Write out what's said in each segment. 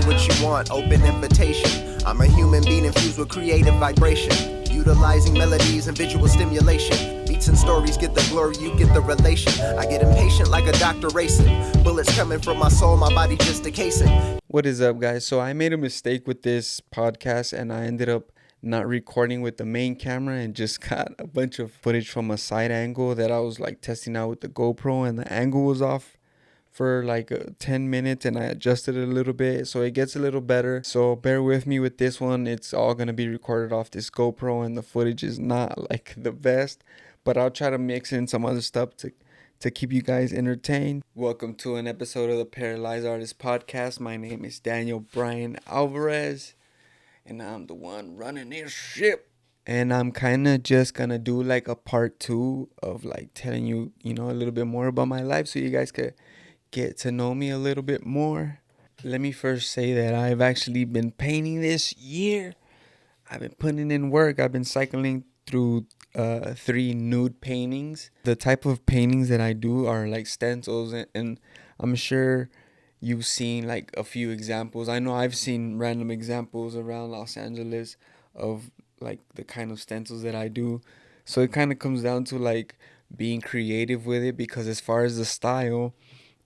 what you want, open invitation. I'm a human being infused with creative vibration, utilizing melodies and visual stimulation. Beats and stories get the glory, you get the relation. I get impatient like a doctor racing. Bullets coming from my soul, my body just a casing. What is up, guys? So I made a mistake with this podcast and I ended up not recording with the main camera and just got a bunch of footage from a side angle that I was like testing out with the GoPro, and the angle was off for like 10 minutes and I adjusted it a little bit, so it gets a little better. So bear with me with this one. It's all going to be recorded off this GoPro and the footage is not like the best, but I'll try to mix in some other stuff to keep you guys entertained. Welcome to an episode of the Paralyzed Artist Podcast. My name is Daniel Brian Alvarez, and I'm the one running this ship. And I'm kind of just going to do like a part 2 of like telling you, a little bit more about my life so you guys could get to know me a little bit more. Let me first say that I've actually been painting this year. I've been putting in work. I've been cycling through 3 nude paintings. The type of paintings that I do are like stencils, and I'm sure you've seen like a few examples. I know I've seen random examples around Los Angeles of like the kind of stencils that I do. So it kind of comes down to like being creative with it, because as far as the style,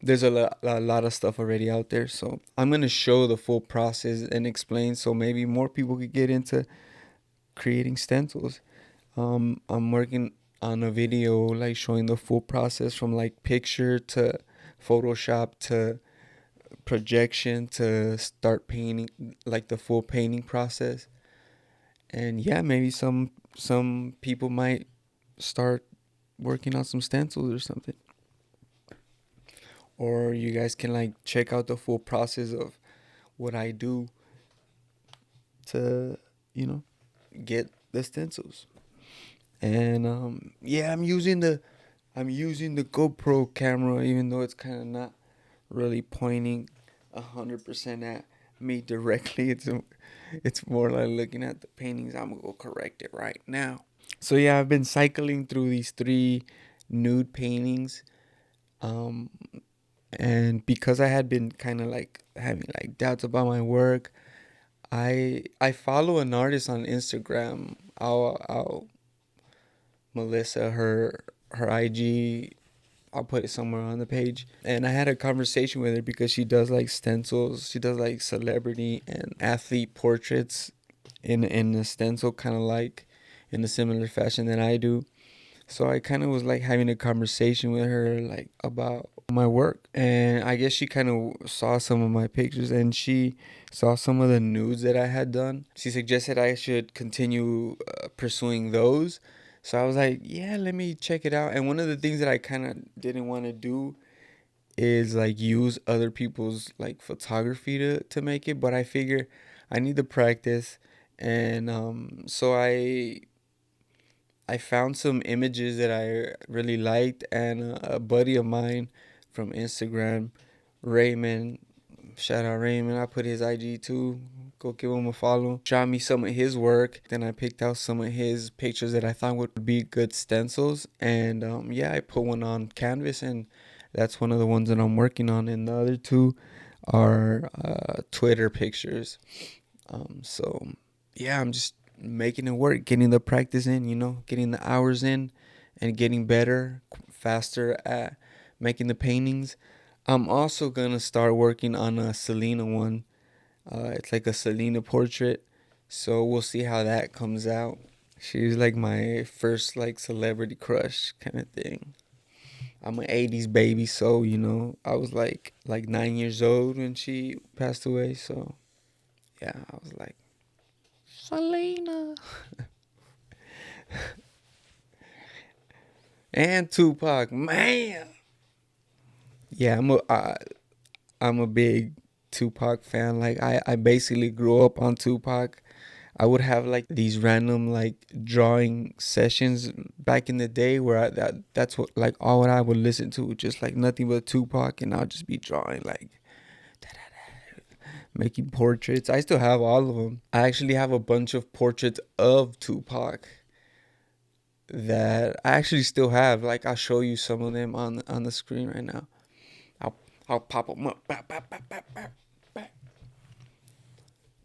there's a lot of stuff already out there. So I'm going to show the full process and explain so maybe more people could get into creating stencils. I'm working on a video like showing the full process from like picture to Photoshop to projection to start painting, like the full painting process. And yeah, maybe some people might start working on some stencils or something. Or you guys can like check out the full process of what I do to, get the stencils. And yeah, I'm using the GoPro camera, even though it's kind of not really pointing 100% at me directly. It's more like looking at the paintings. I'm gonna go correct it right now. So yeah, I've been cycling through these 3 nude paintings. And because I had been kind of like having like doubts about my work, I follow an artist on Instagram. I'll Melissa, her IG, I'll put it somewhere on the page. And I had a conversation with her because she does like stencils. She does like celebrity and athlete portraits in a stencil, kind of like in a similar fashion that I do. So I kind of was like having a conversation with her like about my work, and I guess she kind of saw some of my pictures and she saw some of the nudes that I had done. She suggested I should continue pursuing those. So I was like, yeah, let me check it out. And one of the things that I kind of didn't want to do is like use other people's like photography to make it, but I figure I need to practice. And so I found some images that I really liked, and a buddy of mine from Instagram, Raymond, shout out Raymond, I put his IG too, go give him a follow, shot me some of his work. Then I picked out some of his pictures that I thought would be good stencils, and yeah, I put one on canvas, and that's one of the ones that I'm working on, and the other 2 are Twitter pictures. So yeah, I'm just making it work, getting the practice in, getting the hours in and getting better, faster at making the paintings. I'm also going to start working on a Selena one. It's like a Selena portrait. So we'll see how that comes out. She's like my first like celebrity crush kind of thing. I'm an 80s baby, so, I was like 9 years old when she passed away. So yeah, I was like, Selena. And Tupac, man. Yeah, I'm a big Tupac fan. Like I basically grew up on Tupac. I would have like these random like drawing sessions back in the day where that's what like all what I would listen to, just like nothing but Tupac, and I'll just be drawing like making portraits. I still have all of them. I actually have a bunch of portraits of Tupac that I actually still have. Like I'll show you some of them on the screen right now. I'll pop them up.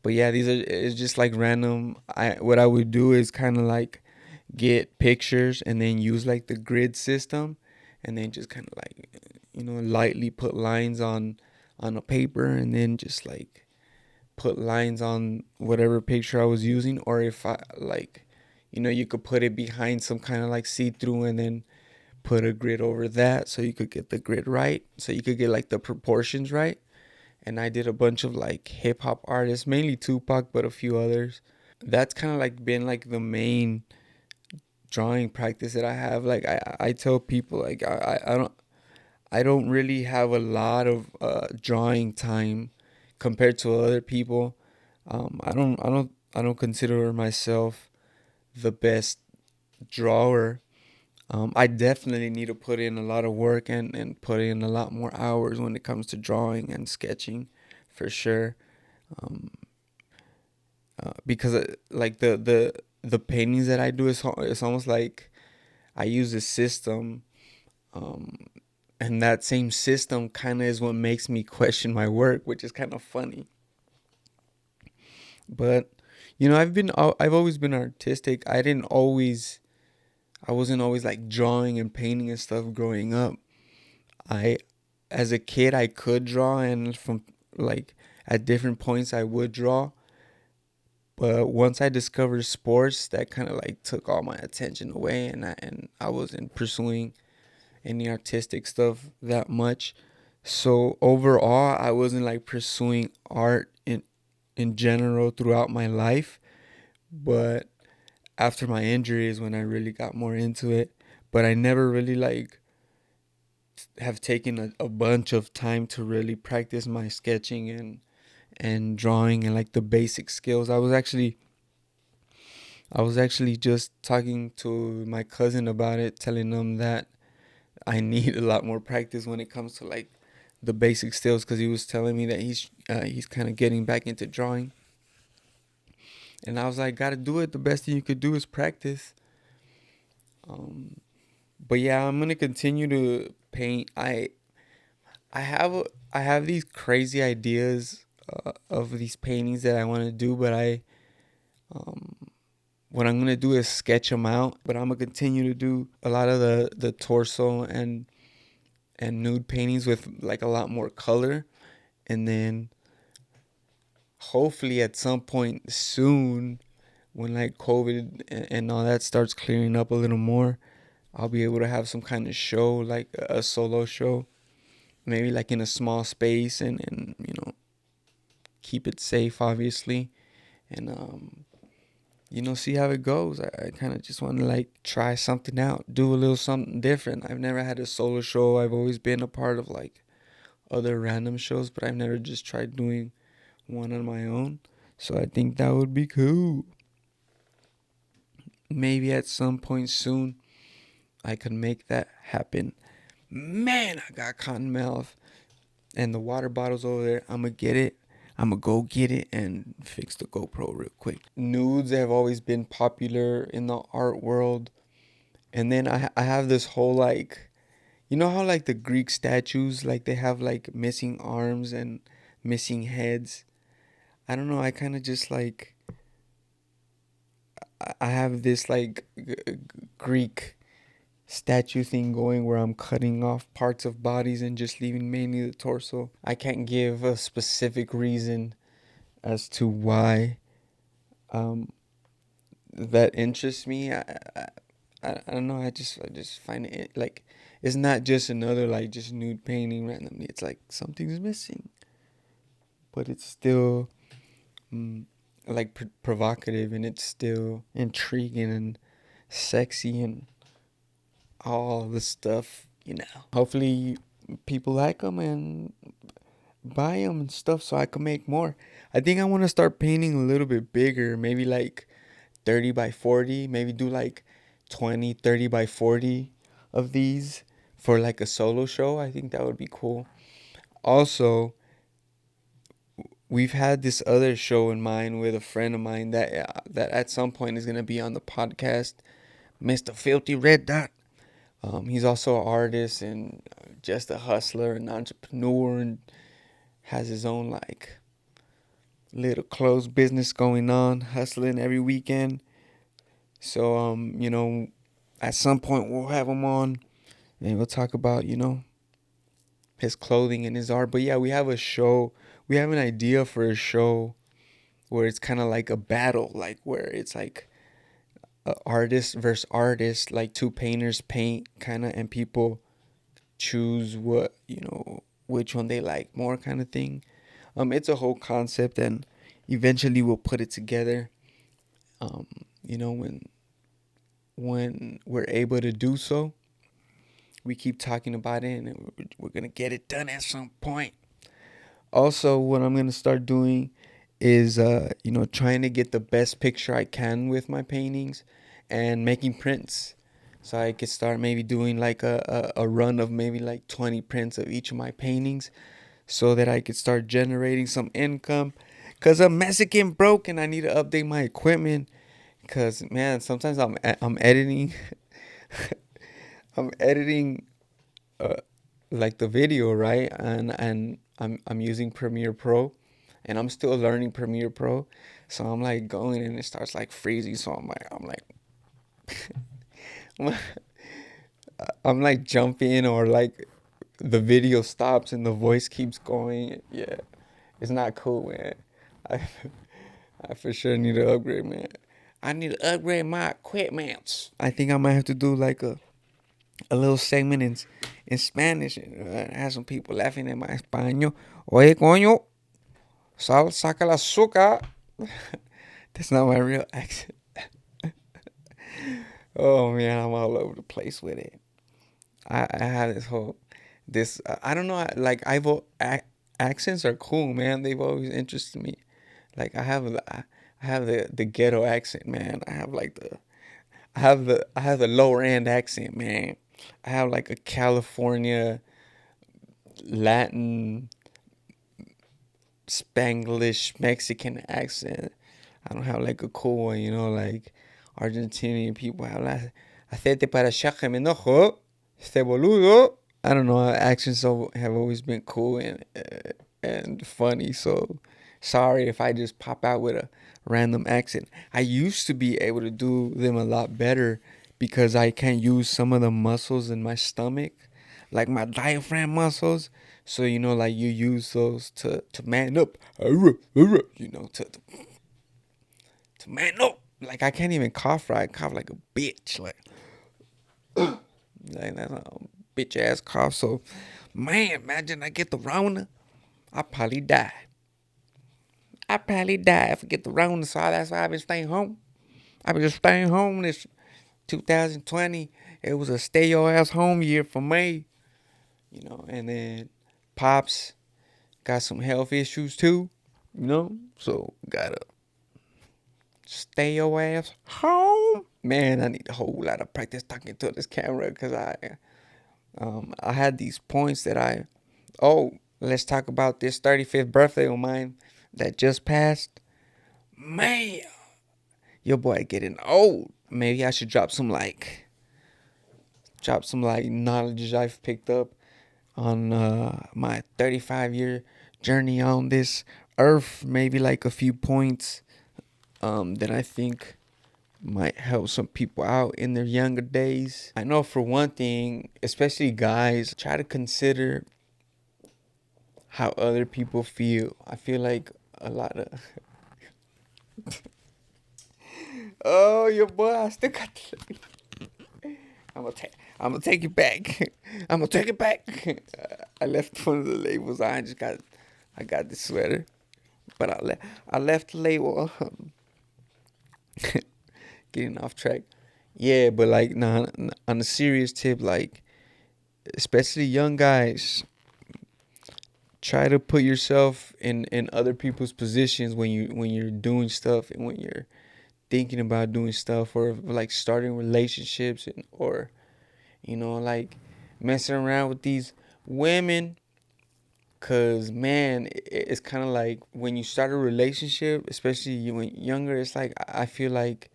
But yeah, these are it's just like random. What I would do is kind of like get pictures and then use like the grid system, and then just kind of like lightly put lines on a paper, and then just like put lines on whatever picture I was using. Or if I like, you could put it behind some kind of like see-through, and then put a grid over that so you could get the grid right, so you could get like the proportions right. And I did a bunch of like hip hop artists, mainly Tupac, but a few others. That's kind of like been like the main drawing practice that I have. Like I tell people like I don't really have a lot of drawing time compared to other people. I don't consider myself the best drawer. I definitely need to put in a lot of work and put in a lot more hours when it comes to drawing and sketching, for sure. Um, because like the paintings that I do is it's almost like I use a system, um, and that same system kind of is what makes me question my work, which is kind of funny. But I've always been artistic. I wasn't always like drawing and painting and stuff growing up. I As a kid I could draw, and from like at different points I would draw. But once I discovered sports, that kind of like took all my attention away, and I wasn't pursuing any artistic stuff that much. So overall, I wasn't like pursuing art in general throughout my life. But after my injury is when I really got more into it. But I never really like have taken a bunch of time to really practice my sketching and drawing and like the basic skills. I was actually just talking to my cousin about it, telling him that I need a lot more practice when it comes to like the basic skills, because he was telling me that he's kind of getting back into drawing. And I was like, gotta do it. The best thing you could do is practice. Um, but yeah, I'm gonna continue to paint. I have these crazy ideas of these paintings that I want to do, but um, what I'm gonna do is sketch them out. But I'm gonna continue to do a lot of the torso and nude paintings with like a lot more color, and then hopefully at some point soon, when like COVID and all that starts clearing up a little more, I'll be able to have some kind of show, like a solo show, maybe like in a small space, and keep it safe, obviously, and see how it goes. I kind of just want to like try something out, do a little something different. I've never had a solo show. I've always been a part of like other random shows, but I've never just tried doing one on my own. So I think that would be cool. Maybe at some point soon I could make that happen. Man, I got cotton mouth. And the water bottle's over there. I'm gonna get it. I'm gonna go get it and fix the GoPro real quick. Nudes have always been popular in the art world. And then I have this whole like, how like the Greek statues, like they have like missing arms and missing heads. I don't know. I kind of just like, I have this like Greek statue thing going where I'm cutting off parts of bodies and just leaving mainly the torso. I can't give a specific reason as to why um, that interests me. I don't know. I just find it like it's not just another like just nude painting randomly. It's like something's missing, but it's still like provocative, and it's still intriguing and sexy and all the stuff. Hopefully people like them and buy them and stuff so I can make more. I think I want to start painting a little bit bigger, maybe like 30 by 40, maybe do like 20, 30 by 40 of these for like a solo show. I think that would be cool. Also, we've had this other show in mind with a friend of mine that at some point is going to be on the podcast, Mr. Filthy Red Dot. He's also an artist and just a hustler and entrepreneur, and has his own like Little clothes business going on, hustling every weekend. So at some point we'll have him on and we'll talk about his clothing and his art. But yeah, we have a show. We have an idea for a show where it's kind of like a battle, like where it's like artist versus artist, like two painters paint kind of, and people choose what which one they like more, kind of thing. It's a whole concept, and eventually we'll put it together. Um, when we're able to do so, we keep talking about it, and we're gonna get it done at some point. Also, what I'm gonna start doing is trying to get the best picture I can with my paintings and making prints, so I could start maybe doing like a run of maybe like 20 prints of each of my paintings, so that I could start generating some income. Cause I'm Mexican broke and I need to update my equipment. Cause man, sometimes I'm editing, I'm editing uh, like the video, right? And I'm using Premiere Pro, and I'm still learning Premiere Pro. So I'm like going and it starts like freezing. So I'm I'm like jumping, or like the video stops and the voice keeps going. Yeah, it's not cool, man. I I for sure need to upgrade, man. I need to upgrade my equipment. I think I might have to do like a little segment in Spanish and have some people laughing at my español. Oye, coño, sal, saca la azúcar. That's not my real accent. Oh man, I'm all over the place with it. I have this I don't know, like accents are cool, man. They've always interested me. Like I have the ghetto accent, man. I have the lower end accent, man. I have like a California Latin Spanglish Mexican accent. I don't have like a cool one, like Argentinian people have like hacerte para allá me enojo, este boludo. I don't know. Accents have always been cool and funny. So sorry if I just pop out with a random accent. I used to be able to do them a lot better because I can't use some of the muscles in my stomach, like my diaphragm muscles. So like you use those to man up, to man up. Like I can't even cough right. I cough like a bitch, like that's a bitch ass cough. So, man, imagine I get the Rona, I probably die. I probably die if I get the Rona. So that's why I've been staying home. I've been just staying home this 2020. It was a stay your ass home year for me, And then pops got some health issues too, So gotta stay your ass home. Man, I need a whole lot of practice talking to this camera because I had these points that let's talk about this 35th birthday of mine that just passed. Man, your boy getting old. Maybe I should drop some like knowledge I've picked up on my 35-year journey on this earth. Maybe like a few points that I think might help some people out in their younger days. I know for one thing, especially guys, try to consider how other people feel. I feel like a lot of oh, your boy, I still got the I'm gonna take it back. I'm gonna take it back. I left one of the labels. I got the sweater, but I left the label. Getting off track. Yeah, but like nah, on a serious tip, like especially young guys, try to put yourself in other people's positions when you're doing stuff and when you're thinking about doing stuff, or like starting relationships, or like messing around with these women. Cause man, it's kind of like when you start a relationship, especially when younger, it's like I feel like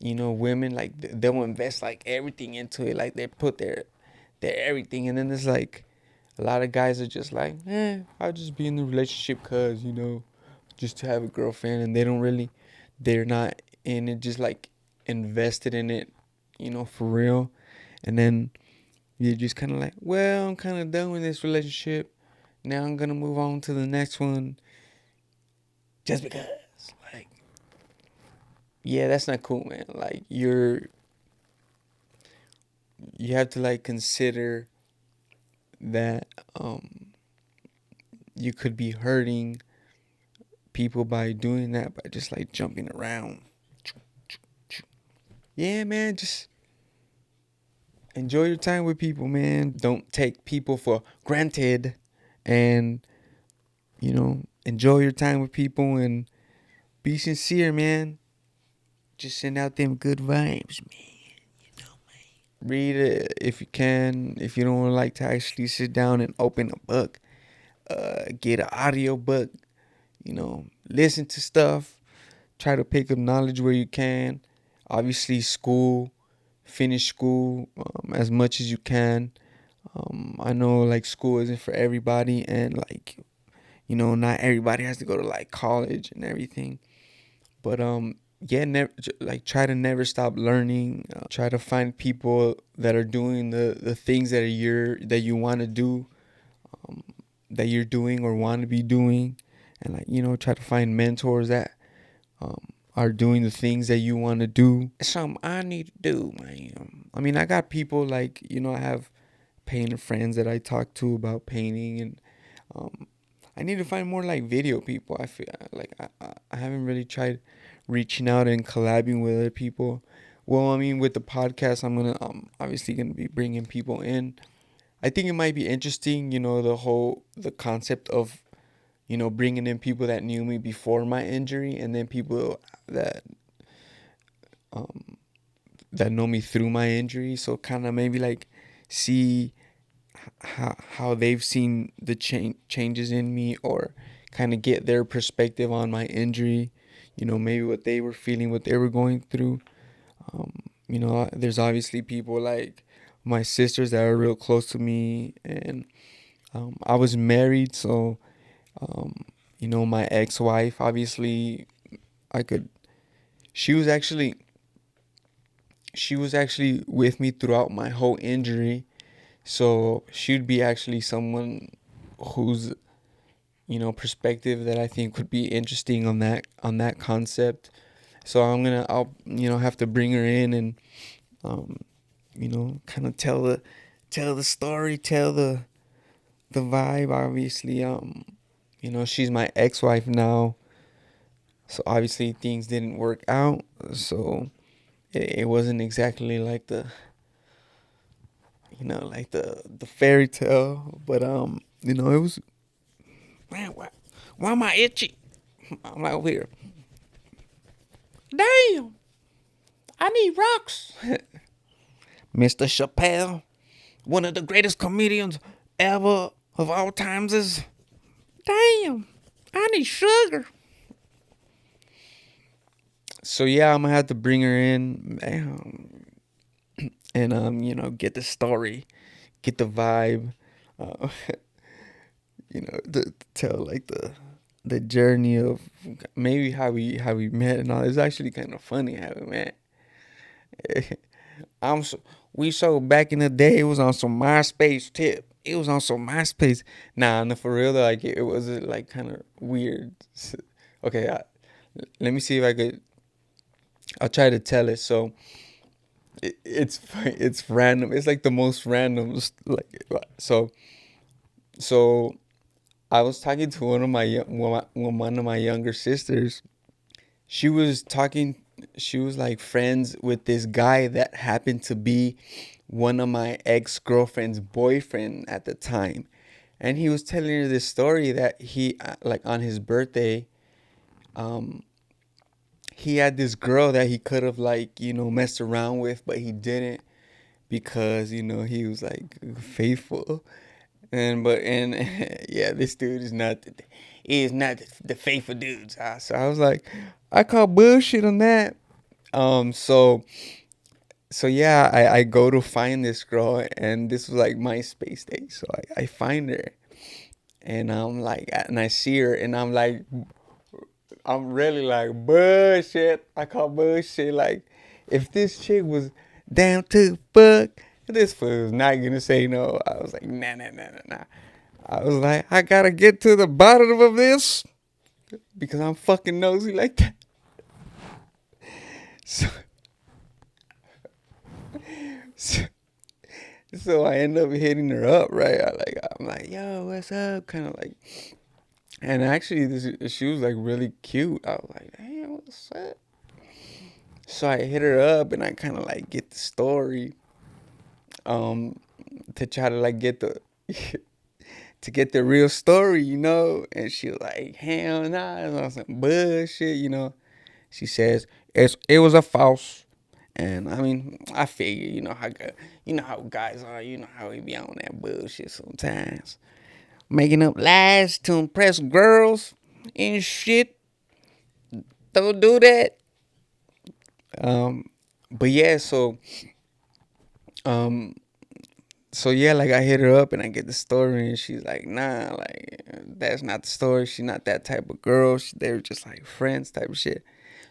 women, like they'll invest like everything into it, like they put their everything, and then it's like a lot of guys are just like, I'll just be in the relationship cause just to have a girlfriend, and they're not in it, just like invested in it, for real. And then you're just kind of like, well, I'm kind of done with this relationship. Now I'm gonna move on to the next one, just because. Like, yeah, that's not cool, man. Like, you have to like consider that you could be hurting people by doing that, by just like jumping around. Yeah, man, just enjoy your time with people, man. Don't take people for granted, and enjoy your time with people and be sincere, man. Just send out them good vibes, man. Read it if you can. If you don't like to actually sit down and open a book, get an audio book. Listen to stuff. Try to pick up knowledge where you can. Obviously, finish school as much as you can. I know like school isn't for everybody, and like not everybody has to go to like college and everything. But yeah, never like try to never stop learning. Try to find people that are doing the things that you want to do, that you're doing or want to be doing, and like try to find mentors that are doing the things that you want to do. It's something I need to do, man. I mean, I got people like I have painter friends that I talk to about painting, and I need to find more like video people. I feel like I haven't really tried reaching out and collabing with other people. Well, I mean, with the podcast, I'm gonna obviously gonna be bringing people in. I think it might be interesting, the concept of bringing in people that knew me before my injury, and then people um that know me through my injury. So kind of maybe like see how they've seen the changes in me, or kind of get their perspective on my injury. Maybe what they were feeling, what they were going through. There's obviously people like my sisters that are real close to me, and I was married, so my ex-wife, obviously, I could. She was actually with me throughout my whole injury, so she'd be actually someone whose perspective that I think would be interesting on that concept. So I'll have to bring her in and kind of tell the story, tell the vibe. Obviously, she's my ex-wife now, so obviously things didn't work out. So it wasn't exactly like the like the fairy tale, but it was. Man, why am I itchy? I'm like over here. Damn, I need rocks. Mr. Chappelle, one of the greatest comedians ever of all times, is. Damn, I need sugar. So yeah, I'm gonna have to bring her in, and get the story, get the vibe, uh, to tell like the journey of maybe how we met and all. It's actually kind of funny how we met. We so back in the day, it was on some MySpace tip. It was on some MySpace. Nah, no, for real though, like it was like kind of weird. Okay, let me see if I could. I'll try to tell it. So it's random. It's like the most random. Like so I was talking to one of my younger sisters. She was talking. She was like friends with this guy that happened to be one of my ex-girlfriend's boyfriend at the time, and he was telling her this story that he like on his birthday, he had this girl that he could have like messed around with, but he didn't, because he was like faithful. And yeah, this dude is not the faithful dudes. So I was like, I call bullshit on that. So yeah, I go to find this girl, and this was like MySpace day. So I find her, and I'm like, and I see her, and I'm like, I'm really like bullshit. I call bullshit. Like, if this chick was down to fuck, this fool was not gonna say no. I was like, nah, nah, nah, nah, nah. I was like, I gotta get to the bottom of this because I'm fucking nosy like that. So, so, so I end up hitting her up, right? I'm like, yo, what's up? Kind of like, and actually, she was like really cute. I was like, damn, what's up? So I hit her up and I kind of like get the story, um, to try to like get the to get the real story, you know. And she was like, hell nah, it was some bullshit, you know. She says it was a false. And I mean, I figure, you know how guys are, you know how we be on that bullshit sometimes, making up lies to impress girls and shit. Don't do that. Um, but yeah, um, so yeah, like I hit her up and I get the story, and she's like, nah, like that's not the story. She's not that type of girl. They were just like friends type of shit.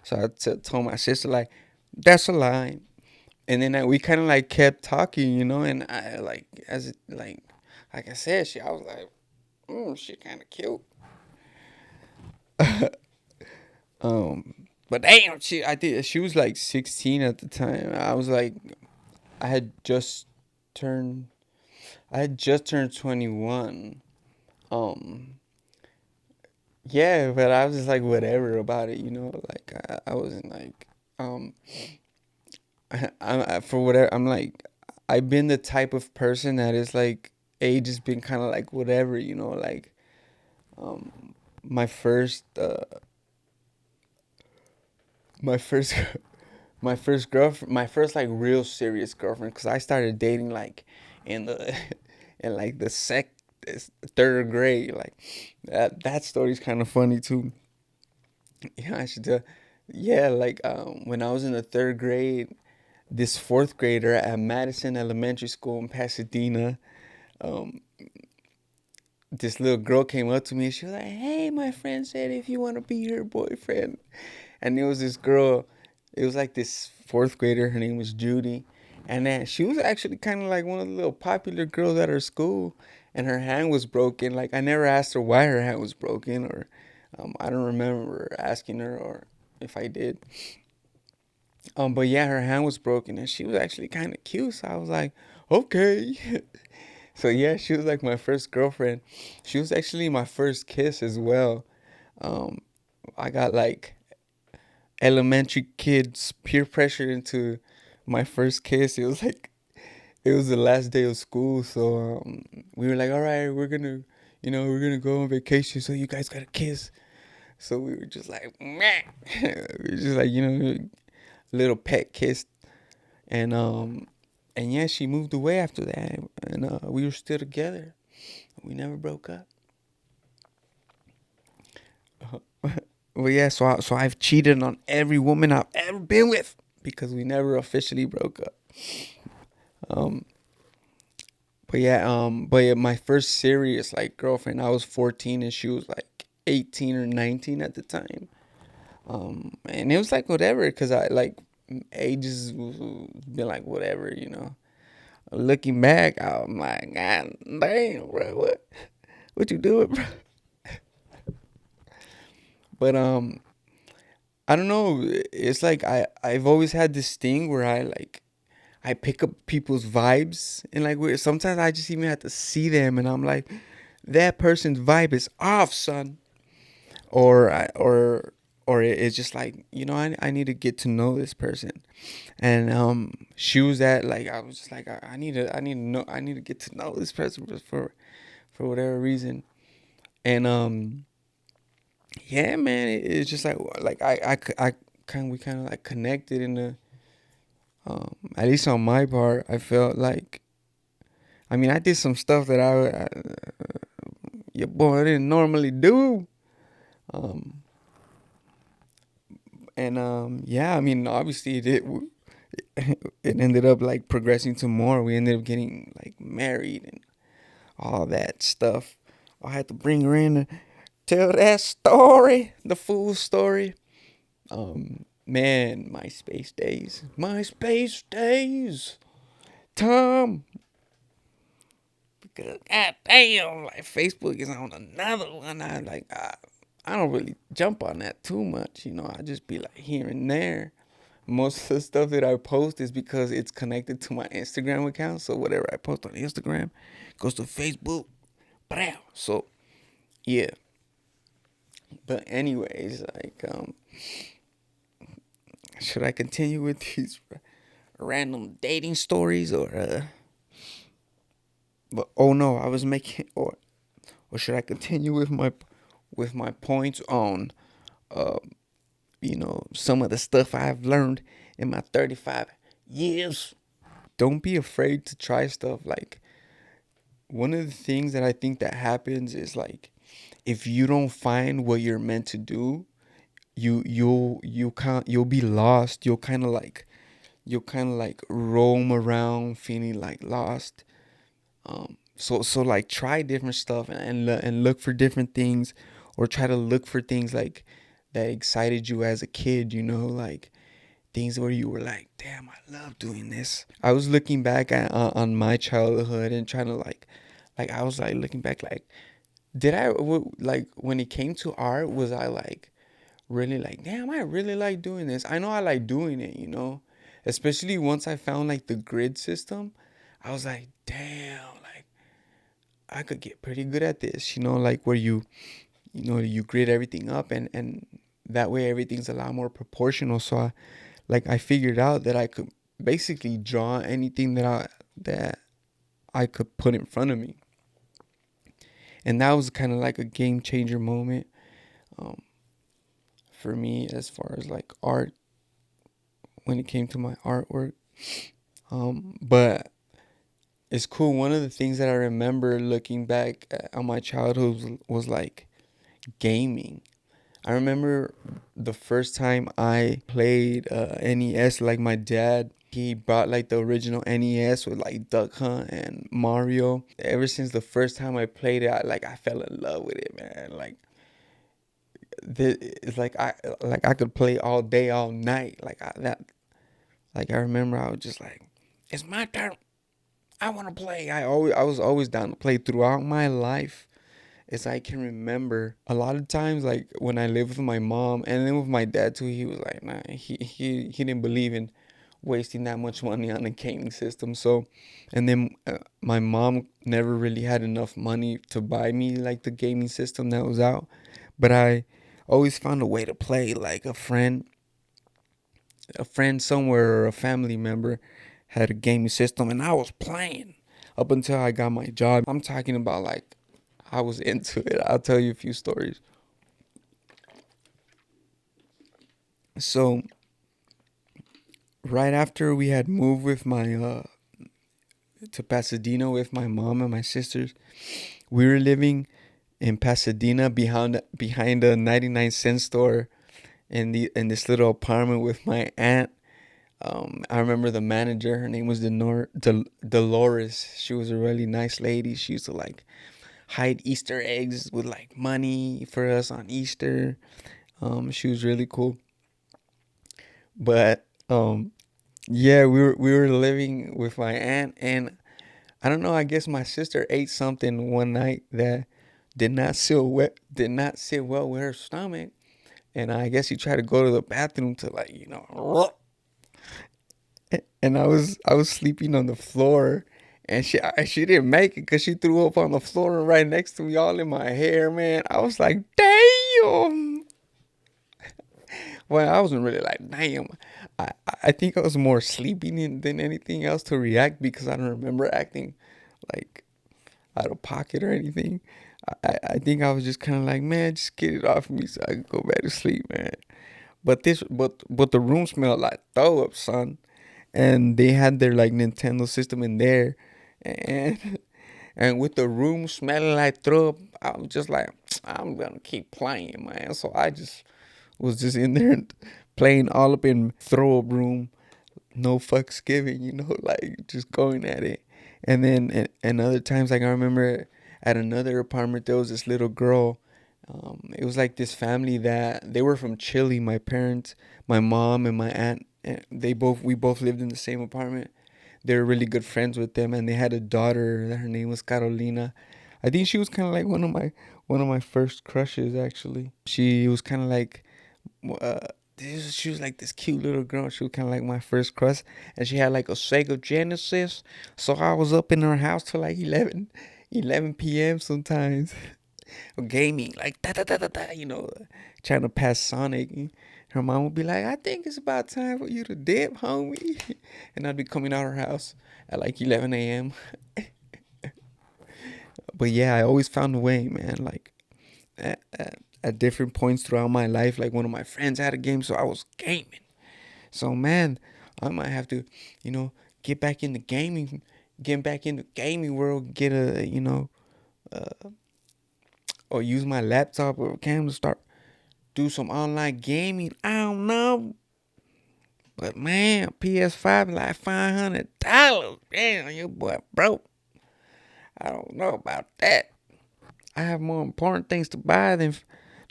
So told my sister like, that's a lie. And then we kind of like kept talking, you know, and I like like I said, I was like, she kind of cute. But damn, she was like 16 at the time. I had just turned, I had just turned 21. Um, yeah, but I was just like whatever about it, you know. Like I wasn't like, um, for whatever. I'm like, I've been the type of person that is like age has been kind of like whatever, you know. Like, my first, my first, my first girlfriend, my first like real serious girlfriend, because I started dating like in the in like the third grade. Like that story's kind of funny too. Yeah, I should tell. Yeah, like when I was in the third grade, this fourth grader at Madison Elementary School in Pasadena, um, this little girl came up to me and she was like, "Hey, my friend said if you want to be her boyfriend," and it was this girl. It was like this fourth grader. Her name was Judy, and then she was actually kind of like one of the little popular girls at her school. And her hand was broken. Like I never asked her why her hand was broken, or I don't remember asking her, or if I did. But yeah, her hand was broken, and she was actually kind of cute. So I was like, okay. So yeah, she was like my first girlfriend. She was actually my first kiss as well. Um, I got like elementary kids peer pressure into my first kiss. It was the last day of school, so we were like, all right, we're gonna go on vacation, so you guys gotta kiss. So we were just like, meh. We were just like, little pet kiss, and yeah, she moved away after that, and we were still together. We never broke up. Well, yeah, so I've cheated on every woman I've ever been with because we never officially broke up. Um, but yeah, my first serious like girlfriend, I was 14 and she was like 18 or 19 at the time. And it was like whatever, cause I like ages been like whatever, you know. Looking back, I'm like, God damn, bro, what you doing, bro? But I don't know. It's like I've always had this thing where I pick up people's vibes, and like sometimes I just even have to see them and I'm like, that person's vibe is off, son. Or it's just like, I need to get to know this person. And she was at like, I was just like, I need to get to know this person for whatever reason. And yeah, man, it's just like we kind of like connected in the, at least on my part. I felt like, I mean, I did some stuff that your boy didn't normally do. Um, and yeah, I mean, obviously it ended up like progressing to more. We ended up getting like married and all that stuff. I had to bring her in Tell that story, the full story. Man, MySpace days. MySpace days. Tom. Because god damn, like Facebook is on another one. I don't really jump on that too much, you know. I just be like here and there. Most of the stuff that I post is because it's connected to my Instagram account. So whatever I post on Instagram goes to Facebook. Bam. So yeah. But anyways, should I continue with these random dating stories but oh no, I was making or should I continue with my points on some of the stuff I've learned in my 35 years. Don't be afraid to try stuff. Like, one of the things that I think that happens is like, if you don't find what you're meant to do, you'll be lost. You'll kind of like roam around feeling like lost. So like try different stuff and look for different things, or try to look for things like that excited you as a kid, like things where you were like, damn, I love doing this. I was looking back on my childhood and trying to like I was like looking back, like, like when it came to art, was I like really like, damn, I really like doing this. I know I like doing it, especially once I found like the grid system. I was like, damn, like I could get pretty good at this, like where you grid everything up, and that way everything's a lot more proportional. So I figured out that I could basically draw anything that I could put in front of me. And that was kind of like a game changer moment for me, as far as like art, when it came to my artwork. But it's cool. One of the things that I remember looking back on my childhood was like gaming. I remember the first time I played NES. Like, my dad, he bought like the original NES with like Duck Hunt and Mario. Ever since the first time I played it, I fell in love with it, man. It's like I could play all day, all night. I remember I was just like, it's my turn. I want to play. I was always down to play throughout my life. As I can remember, a lot of times, like when I lived with my mom and then with my dad too, he was like, nah, he didn't believe in wasting that much money on a gaming system. So, and then my mom never really had enough money to buy me like the gaming system that was out. But I always found a way to play. Like a friend somewhere, or a family member had a gaming system, and I was playing up until I got my job. I'm talking about like I was into it. I'll tell you a few stories. So right after we had moved with my to Pasadena with my mom and my sisters, we were living in Pasadena behind a 99-cent store in this little apartment with my aunt. I remember the manager. Her name was Dolores. She was a really nice lady. She used to like hide Easter eggs with like money for us on Easter. She was really cool. But yeah, we were living with my aunt, and I don't know. I guess my sister ate something one night that did not sit well with her stomach, and I guess she tried to go to the bathroom to and I was sleeping on the floor, and she didn't make it because she threw up on the floor and right next to me, all in my hair, man. I was like, damn. Well, I wasn't really like, damn. I think I was more sleeping than anything else to react, because I don't remember acting like out of pocket or anything. I think I was just kind of like, man, just get it off me so I can go back to sleep, man. But the room smelled like throw up, son. And they had their like Nintendo system in there, and and with the room smelling like throw up, I was just like, I'm gonna keep playing, man. So I just was just in there playing all up in throw up room, no fucks given, like just going at it. And then and other times, like I remember at another apartment there was this little girl It was like this family that they were from Chile. My parents, my mom, and my aunt. We both lived in the same apartment. They were really good friends with them, and they had a daughter. Her name was Carolina. I think she was kind of like one of my first crushes. Actually, she was kind of like, uh, she was like this cute little girl. She was kind of like my first crush, and she had like a Sega Genesis. So I was up in her house till like 11 p.m. sometimes, gaming like da da da da da. Trying to pass Sonic. Her mom would be like, "I think it's about time for you to dip, homie," and I'd be coming out her house at like 11 a.m. But yeah, I always found a way, man. Like at different points throughout my life, like one of my friends had a game, so I was gaming. So man, I might have to, you know, get back in the gaming, get back in the gaming world, get a, or use my laptop or camera to start do some online gaming. I don't know. But man, PS5 is like $500. Damn, your boy broke. I don't know about that. I have more important things to buy than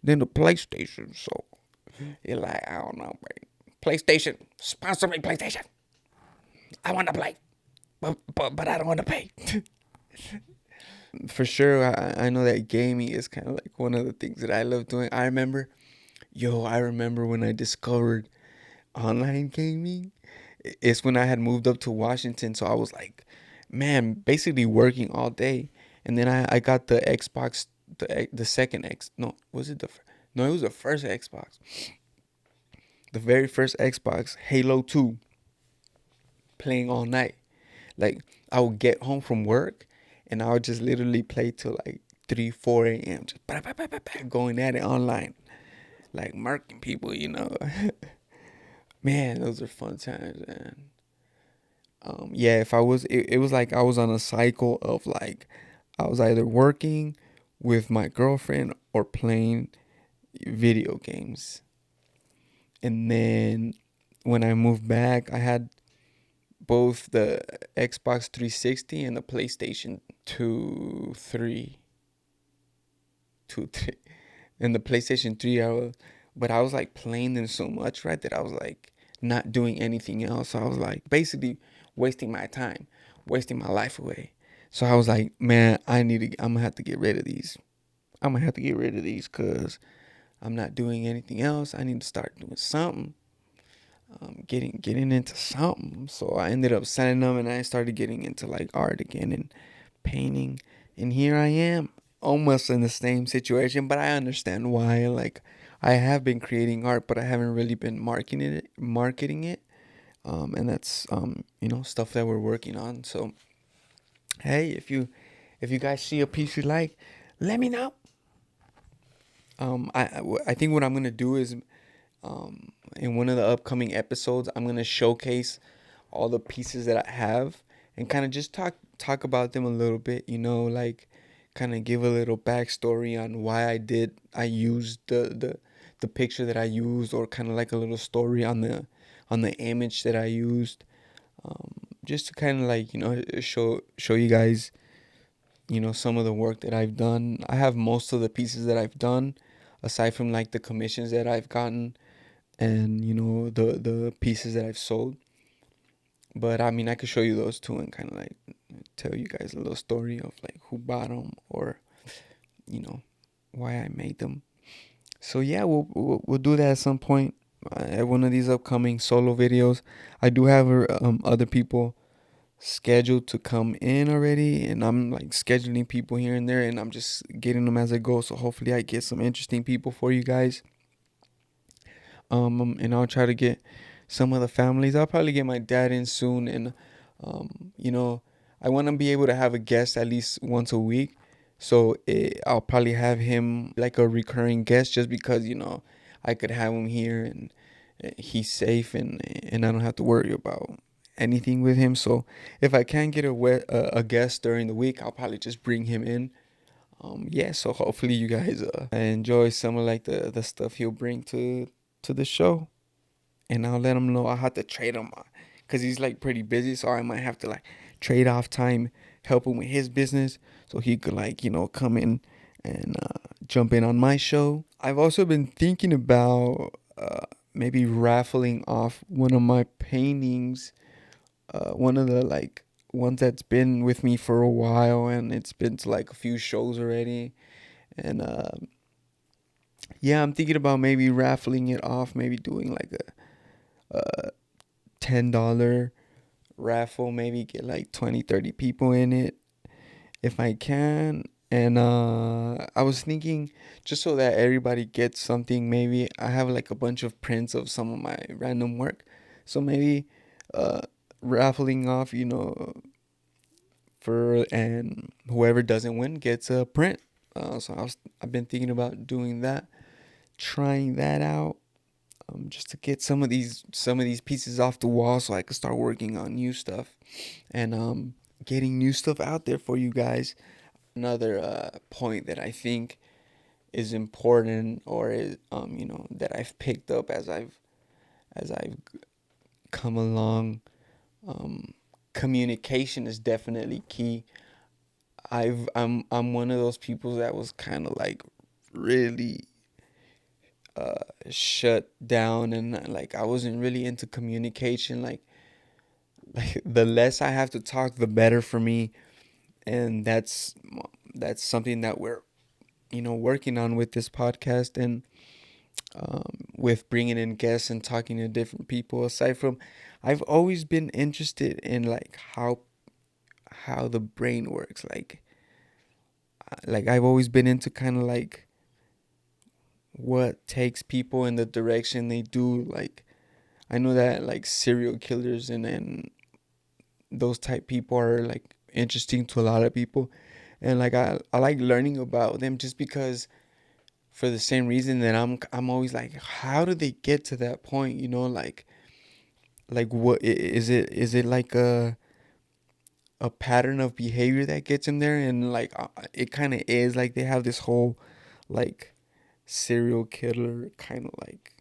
the PlayStation. So you're like, I don't know, man. PlayStation, sponsor me, PlayStation. I want to play, but I don't want to pay. For sure, I know that gaming is kind of like one of the things that I love doing. I remember when I discovered online gaming. It's when I had moved up to Washington, so I was like, man, basically working all day. And then I got the Xbox, the second X. No, was it the? No, it was the first Xbox. The very first Xbox, Halo 2, playing all night. Like I would get home from work, and I would just literally play till like 3, 4 a.m. Just going at it online, like marking people. Man, those are fun times, man. Yeah, if I was, it was like I was on a cycle of like, I was either working with my girlfriend or playing video games. And then when I moved back, I had both the Xbox 360 and the PlayStation 2, 3, 2, 3. And the PlayStation 3, but I was like playing them so much, right, that I was like not doing anything else. So I was like basically wasting my time, wasting my life away. So I was like, man, I'm gonna have to get rid of these. I'm gonna have to get rid of these because I'm not doing anything else. I need to start doing something. Getting into something. So I ended up selling them, and I started getting into like art again and painting. And here I am, almost in the same situation, but I understand why. Like I have been creating art, but I haven't really been marketing it. And that's stuff that we're working on. So hey, if you guys see a piece you like, let me know. I think what I'm gonna do is, in one of the upcoming episodes, I'm gonna showcase all the pieces that I have and kind of just talk about them a little bit. Like kind of give a little backstory on why I used the picture that I used, or kind of like a little story on the image that I used, just to kind of like show you guys some of the work that I've done. I have most of the pieces that I've done, aside from like the commissions that I've gotten, and the pieces that I've sold. But I mean, I could show you those too and kind of like tell you guys a little story of like who bought them, or why I made them. So yeah, we'll do that at some point, at one of these upcoming solo videos. I do have other people scheduled to come in already, and I'm like scheduling people here and there, and I'm just getting them as I go. So hopefully I get some interesting people for you guys. And I'll try to get some of the families. I'll probably get my dad in soon, and I want to be able to have a guest at least once a week. So I'll probably have him like a recurring guest, just because I could have him here, and he's safe, and I don't have to worry about anything with him. So if I can get a guest during the week, I'll probably just bring him in. Yeah, so hopefully you guys enjoy some of like the stuff he'll bring to the show. And I'll let him know I have to trade him, because he's like pretty busy, so I might have to like trade off time, help him with his business, so he could like come in and jump in on my show. I've also been thinking about maybe raffling off one of my paintings, one of the like ones that's been with me for a while, and it's been to like a few shows already. And yeah, I'm thinking about maybe raffling it off, maybe doing like a $10 raffle, maybe get like 20-30 people in it if I can. And I was thinking, just so that everybody gets something, maybe I have like a bunch of prints of some of my random work, so maybe uh raffling off, for, and whoever doesn't win gets a print. So I've been thinking about doing that, trying that out, just to get some of these pieces off the wall, so I can start working on new stuff, and getting new stuff out there for you guys. Another point that I think is important, or is that I've picked up as I've come along. Um, Communication is definitely key. I'm one of those people that was kind of like really shut down, and like I wasn't really into communication. Like the less I have to talk, the better for me, and that's something that we're working on with this podcast, and with bringing in guests and talking to different people. Aside from, I've always been interested in like how the brain works. Like I've always been into kind of like what takes people in the direction they do. Like I know that like serial killers and those type people are like interesting to a lot of people, and like I like learning about them, just because, for the same reason that I'm always like, how do they get to that point, like what is it like a pattern of behavior that gets them there? And like it kind of is like they have this whole like serial killer kind of like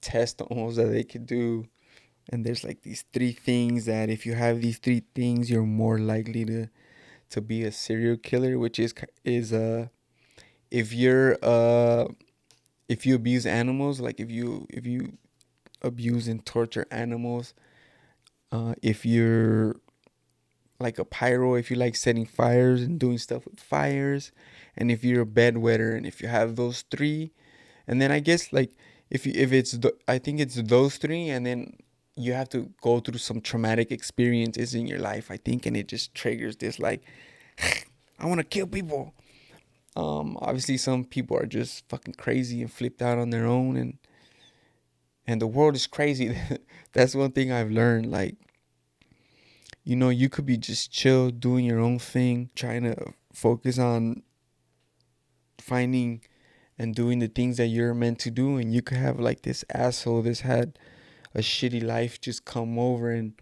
test almost that they could do, and there's like these three things that if you have these three things, you're more likely to be a serial killer, which is if you're if you abuse animals, like if you abuse and torture animals, if you're like a pyro, if you like setting fires and doing stuff with fires, and if you're a bedwetter, and if you have those three, and then I guess like if it's I think it's those three, and then you have to go through some traumatic experiences in your life, I think, and it just triggers this like I want to kill people. Obviously some people are just fucking crazy and flipped out on their own, and the world is crazy. That's one thing I've learned. Like, you could be just chill, doing your own thing, trying to focus on finding and doing the things that you're meant to do, and you could have like this asshole that's had a shitty life just come over and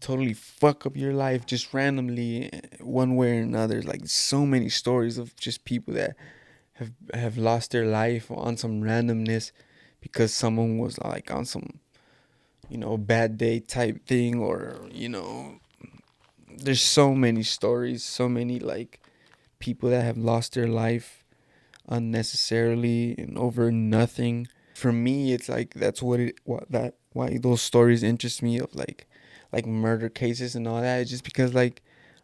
totally fuck up your life just randomly, one way or another. Like so many stories of just people that have lost their life on some randomness because someone was like on some bad day type thing, or there's so many stories, so many like people that have lost their life unnecessarily and over nothing. For me, it's like that's why those stories interest me, of like murder cases and all that. It's just because, like,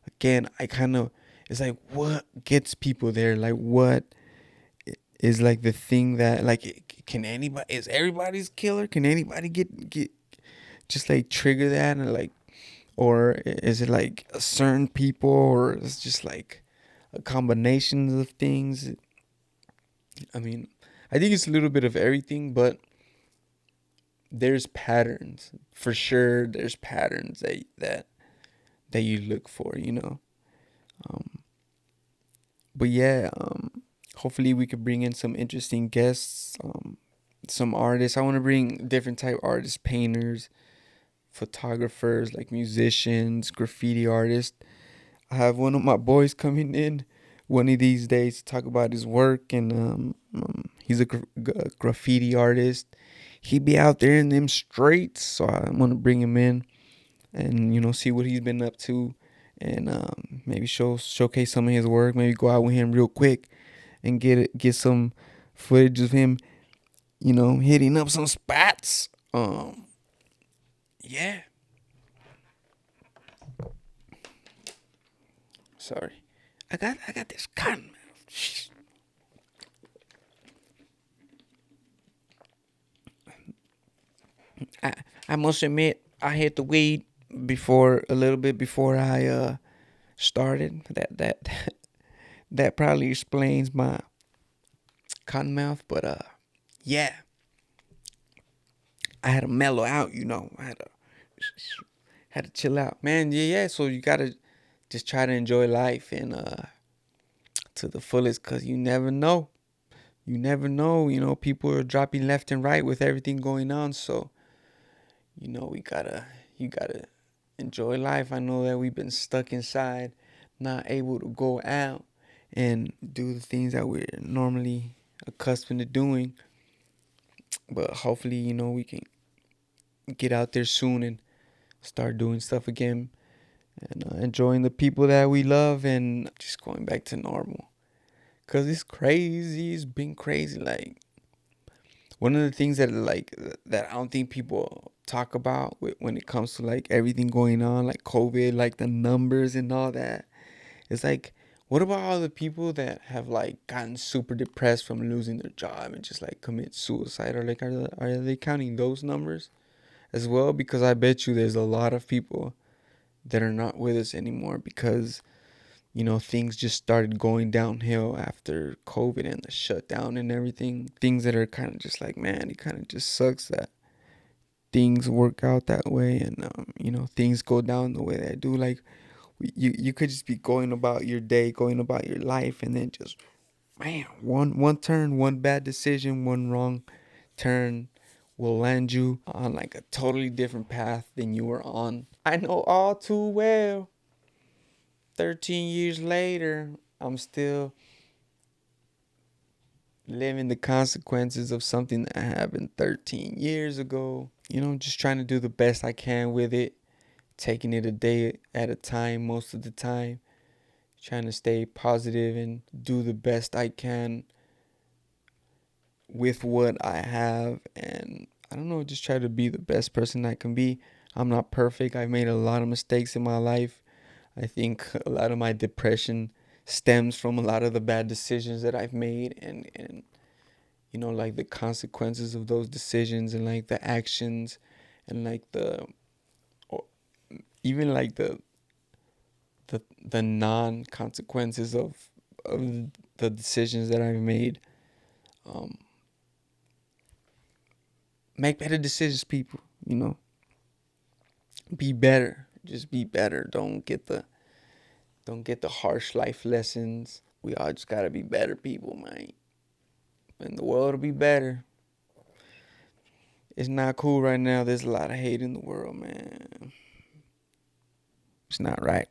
again, I kind of, it's like, what gets people there? Like, what is like the thing that, like, can anybody, is everybody's killer? Can anybody get just like trigger that? And like, or is it like a certain people, or it's just like a combination of things? I mean, I think it's a little bit of everything, but there's patterns for sure. There's patterns that you look for. But yeah, hopefully we could bring in some interesting guests, some artists. I want to bring different type artists, painters, photographers, like musicians, graffiti artists. I have one of my boys coming in one of these days to talk about his work, and he's a graffiti artist. He be out there in them streets, so I want to bring him in and see what he's been up to, and maybe showcase some of his work. Maybe go out with him real quick and get some footage of him, hitting up some spots. Yeah. Sorry. I got this cotton. I I must admit I hit the weed before a little bit before I started. That probably explains my cotton mouth, but yeah, I had to mellow out. I had to chill out, man. Yeah. So you gotta just try to enjoy life and to the fullest, cause you never know. You never know. People are dropping left and right with everything going on. So you gotta enjoy life. I know that we've been stuck inside, not able to go out and do the things that we're normally accustomed to doing. But hopefully, we can get out there soon and start doing stuff again and enjoying the people that we love and just going back to normal. Cause it's crazy. It's been crazy. Like one of the things that I don't think people talk about when it comes to like everything going on, like COVID, like the numbers and all that. It's like, what about all the people that have like gotten super depressed from losing their job and just like commit suicide? Or like, are they counting those numbers as well? Because I bet you there's a lot of people that are not with us anymore because things just started going downhill after COVID and the shutdown and everything. Things that are kind of just like, man, it kind of just sucks that things work out that way and things go down the way they do. Like you could just be going about your day, going about your life, and then just man, one turn, one bad decision, one wrong turn will land you on like a totally different path than you were on. I know all too well. 13 years later, I'm still living the consequences of something that happened 13 years ago. Just trying to do the best I can with it, taking it a day at a time most of the time, trying to stay positive and do the best I can with what I have. And I don't know, just try to be the best person I can be. I'm not perfect. I've made a lot of mistakes in my life. I think a lot of my depression stems from a lot of the bad decisions that I've made and like the consequences of those decisions and like the actions and like even like the non consequences of the decisions that I've made. Make better decisions, people. Be better. Just be better. Don't get the harsh life lessons. We all just gotta be better people, man. And the world will be better. It's not cool right now. There's a lot of hate in the world, man. It's not right.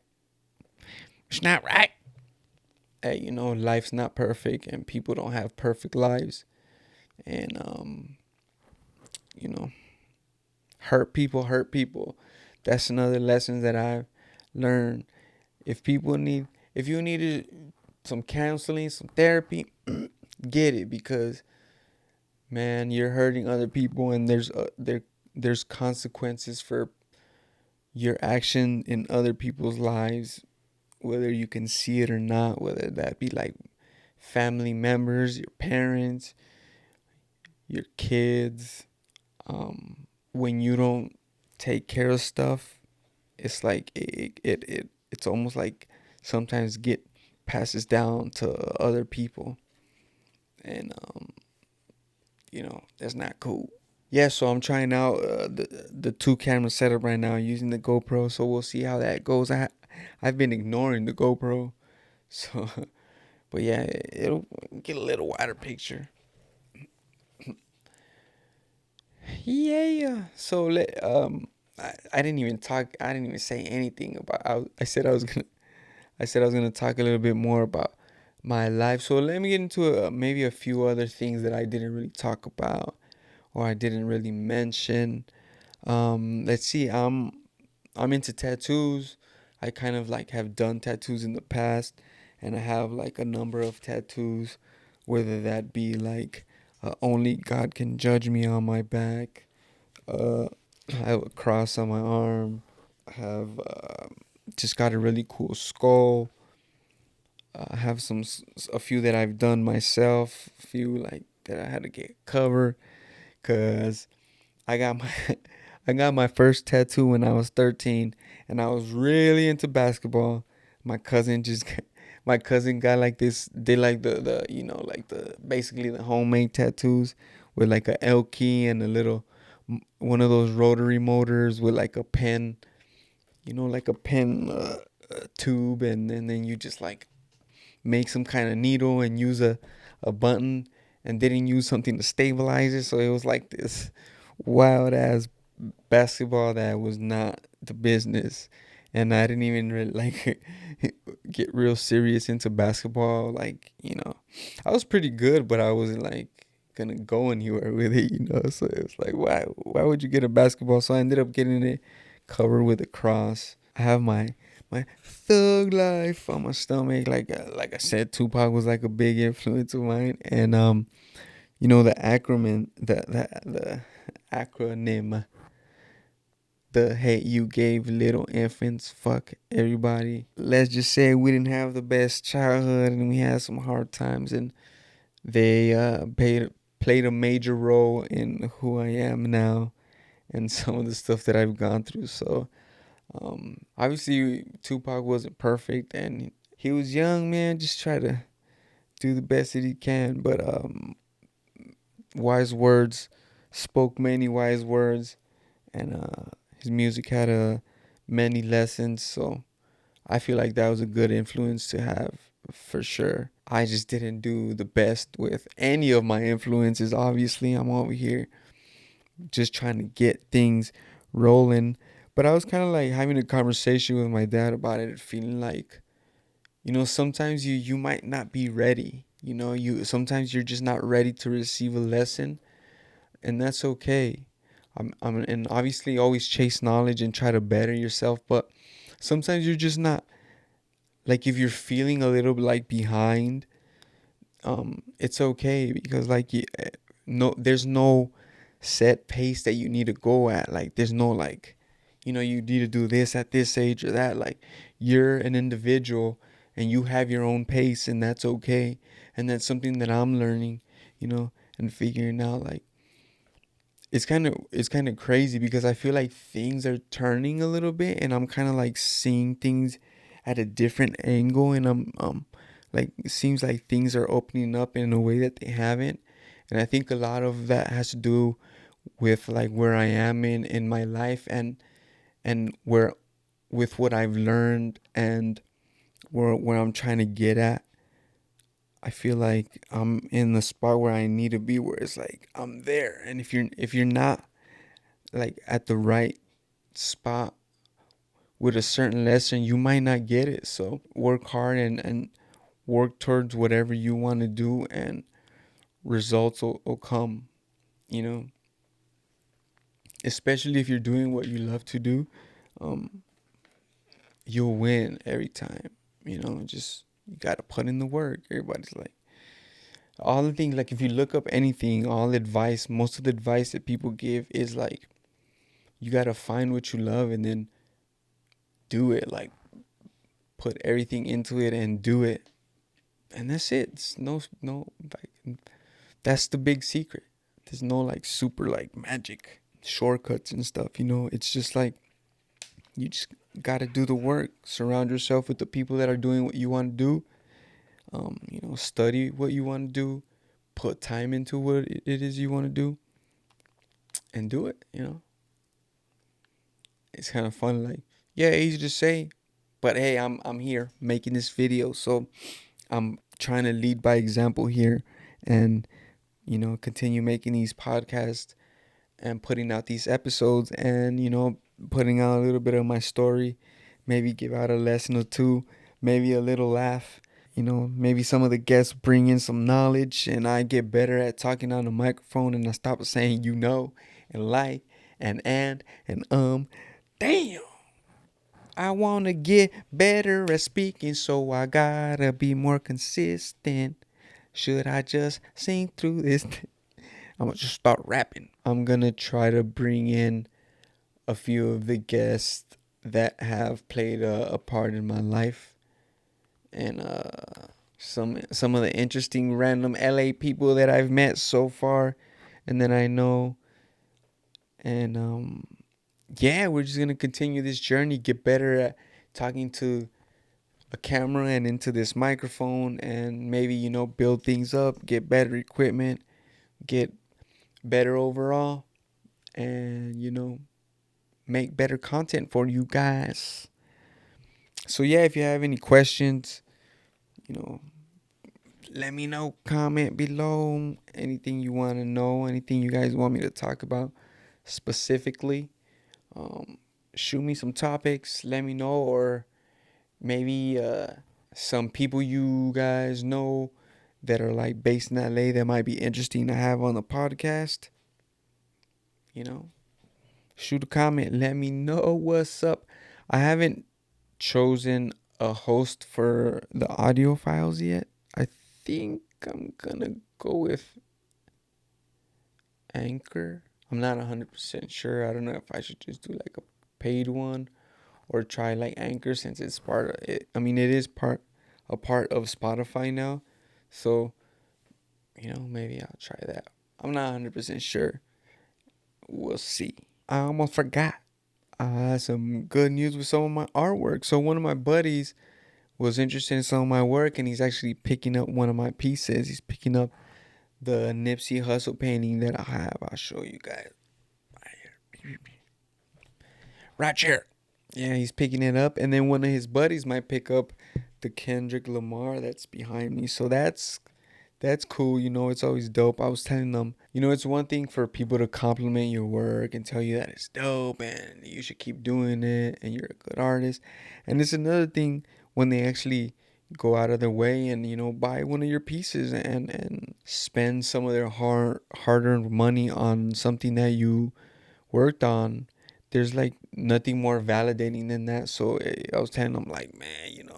It's not right. Hey, life's not perfect and people don't have perfect lives. And you know, hurt people. That's another lesson that I've learned. If you needed some counseling, some therapy, get it because man, you're hurting other people and there's consequences for your action in other people's lives, whether you can see it or not, whether that be like family members, your parents, your kids. When you don't take care of stuff, it's like it's almost like sometimes get passes down to other people, and that's not cool. Yeah, so I'm trying out the two camera setup right now using the GoPro, so we'll see how that goes. I've been ignoring the GoPro, so but yeah, it'll get a little wider picture. Yeah. So I didn't even talk. I didn't even say anything about. I said I was gonna. I said I was gonna talk a little bit more about my life. So let me get into maybe a few other things that I didn't really talk about or I didn't really mention. Let's see. I'm into tattoos. I kind of like have done tattoos in the past, and I have like a number of tattoos. whether that be like only God can judge me on my back. I have a cross on my arm. I have just got a really cool skull. I have a few that I've done myself, a few like that I had to get covered, cause I got my I got my first tattoo when I was 13, and I was really into basketball. My cousin just my cousin got like this. They like the like the basically the homemade tattoos with like a L key and a little one of those rotary motors with like a pen, like a pen tube, and then you just like make some kind of needle and use a button, and didn't use something to stabilize it. So it was like this wild ass basketball that was not the business. And I didn't even really like get real serious into basketball. Like, I was pretty good, but I wasn't like gonna go anywhere with it. So it was like, why would you get a basketball? So I ended up getting it covered with a cross. I have my thug life on my stomach. Like I said, Tupac was like a big influence of mine. And the acronym, the acronym, the hate you gave little infants, fuck everybody. Let's just say we didn't have the best childhood and we had some hard times, and they played a major role in who I am now and some of the stuff that I've gone through. So obviously Tupac wasn't perfect, and he was young, man, just try to do the best that he can. But wise words, spoke many wise words, and his music had many lessons. So I feel like that was a good influence to have for sure. I just didn't do the best with any of my influences. Obviously, I'm over here just trying to get things rolling. But I was kind of like having a conversation with my dad about it, feeling like, sometimes you might not be ready. You sometimes you're just not ready to receive a lesson, and that's okay. And obviously always chase knowledge and try to better yourself, but sometimes you're just not, like, if you're feeling a little bit like behind, it's okay, because like no, there's no set pace that you need to go at. Like there's no like, you need to do this at this age or that. Like you're an individual and you have your own pace, and that's okay. And that's something that I'm learning, and figuring out. Like it's kind of crazy, because I feel like things are turning a little bit, and I'm kind of like seeing things at a different angle, and I'm like, it seems like things are opening up in a way that they haven't. And I think a lot of that has to do with like where I am in my life, and where, with what I've learned, and where I'm trying to get at. I feel like I'm in the spot where I need to be, where it's like I'm there. And if you're not like at the right spot with a certain lesson, you might not get it. So work hard, and work towards whatever you want to do, and results will come, you know, especially if you're doing what you love to do. um, you'll win every time, just you got to put in the work. Everybody's like, all the things, like if you look up anything, all advice, most of the advice that people give is like, you got to find what you love and then do it. Like put everything into it and do it. And that's it. It's no, like, that's the big secret. There's no like super like magic shortcuts and stuff, It's just like, you just got to do the work. Surround yourself with the people that are doing what you want to do. Study what you want to do. Put time into what it is you want to do. And do it. It's kind of fun. Like, yeah, easy to say, but hey, I'm here making this video, so I'm trying to lead by example here, and continue making these podcasts and putting out these episodes, and putting out a little bit of my story, maybe give out a lesson or two, maybe a little laugh. Maybe some of the guests bring in some knowledge, and I get better at talking on the microphone, and I stop saying and like and damn. I wanna get better at speaking, so I gotta be more consistent. Should I just sing through this? I'm gonna just start rapping. I'm gonna try to bring in a few of the guests that have played a part in my life, and some of the interesting random LA people that I've met so far and that I know. And yeah, we're just gonna continue this journey, get better at talking to a camera and into this microphone, and maybe, build things up, get better equipment, get better overall, and make better content for you guys. So yeah, if you have any questions, you know, let me know. Comment below anything you want to know, anything you guys want me to talk about specifically. Shoot me some topics. Let me know, or maybe some people you guys know that are like based in LA that might be interesting to have on the podcast. Shoot a comment. Let me know what's up. I haven't chosen a host for the audio files yet. I think I'm gonna go with Anchor. I'm not 100% sure. I don't know if I should just do like a paid one or try like Anchor, since it's part of it. I mean, it is a part of Spotify now. So, maybe I'll try that. I'm not 100% sure. We'll see. I almost forgot. I had some good news with some of my artwork. So one of my buddies was interested in some of my work, and he's actually picking up one of my pieces. He's picking up the Nipsey Hussle painting that I have. I'll show you guys. Right here. Yeah, he's picking it up. And then one of his buddies might pick up the Kendrick Lamar that's behind me. So that's cool. It's always dope. I was telling them, it's one thing for people to compliment your work and tell you that it's dope and you should keep doing it and you're a good artist. And it's another thing when they actually go out of their way and, buy one of your pieces and spend some of their hard-earned money on something that you worked on. There's like nothing more validating than that. So I was telling them, like, man,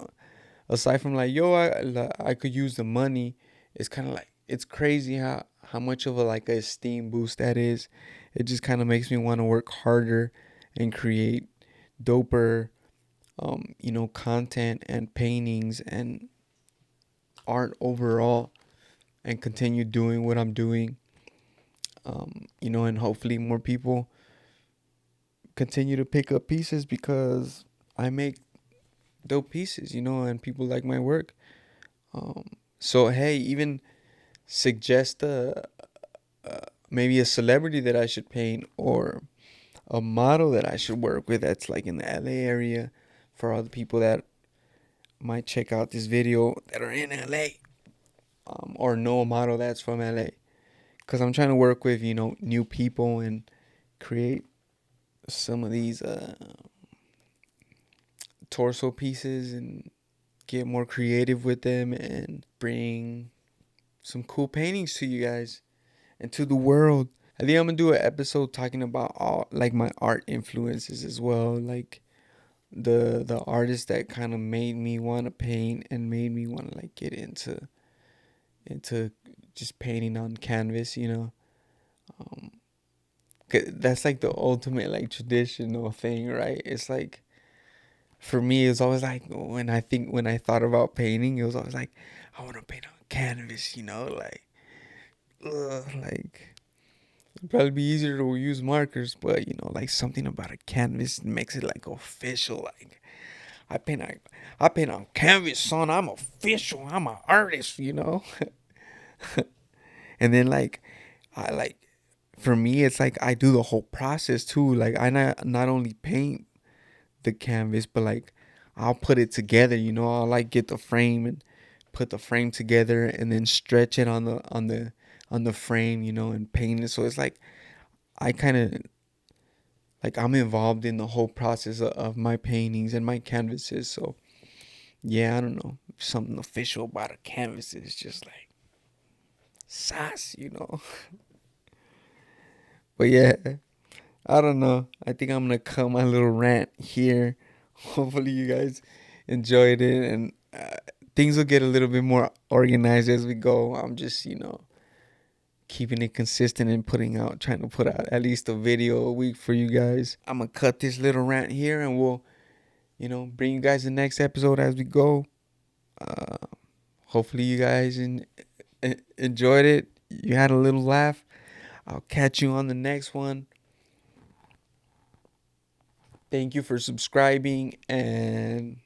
aside from like, yo, I could use the money. It's kind of like, it's crazy how much of a esteem boost that is. It just kind of makes me want to work harder and create doper, content and paintings and art overall, and continue doing what I'm doing. And hopefully more people continue to pick up pieces because I make dope pieces, and people like my work. So hey, even suggest maybe a celebrity that I should paint, or a model that I should work with that's like in the LA area, for all the people that might check out this video that are in LA, or know a model that's from LA, because I'm trying to work with new people and create some of these torso pieces and get more creative with them and bring some cool paintings to you guys and to the world. I think I'm gonna do an episode talking about all like my art influences as well, like the artists that kind of made me want to paint and made me want to like get into just painting on canvas. 'Cause that's like the ultimate like traditional thing, right? It's like, for me, it's always like when I thought about painting, it was always like, I want to paint on canvas, like it'd probably be easier to use markers, but like something about a canvas makes it like official. Like I paint on canvas, son. I'm official. I'm an artist, And then like I like for me, it's like I do the whole process too. Like I not only paint the canvas, but like I'll put it together. I'll like get the frame and put the frame together and then stretch it on the frame, and paint it. So it's like I kind of like I'm involved in the whole process of my paintings and my canvases. So yeah, I don't know, something official about a canvas is just like sass. But yeah, I don't know. I think I'm gonna cut my little rant here. Hopefully you guys enjoyed it, and things will get a little bit more organized as we go. I'm just, keeping it consistent and trying to put out at least a video a week for you guys. I'm going to cut this little rant here and we'll, bring you guys the next episode as we go. Hopefully you guys enjoyed it. You had a little laugh. I'll catch you on the next one. Thank you for subscribing and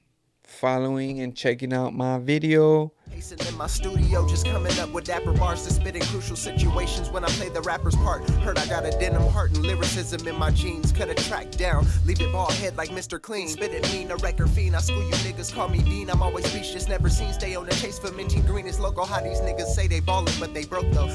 following and checking out my video. Pacing in my studio, just coming up with dapper bars to spit in crucial situations when I play the rapper's part. Heard I got a denim heart and lyricism in my jeans. Cut a track down, leave it bald head like Mr. Clean. Spit it mean, a record fiend. I school you niggas, call me Dean. I'm always speechless, never seen. Stay on the chase for minty green. It's local how these niggas say they ballin', but they broke though.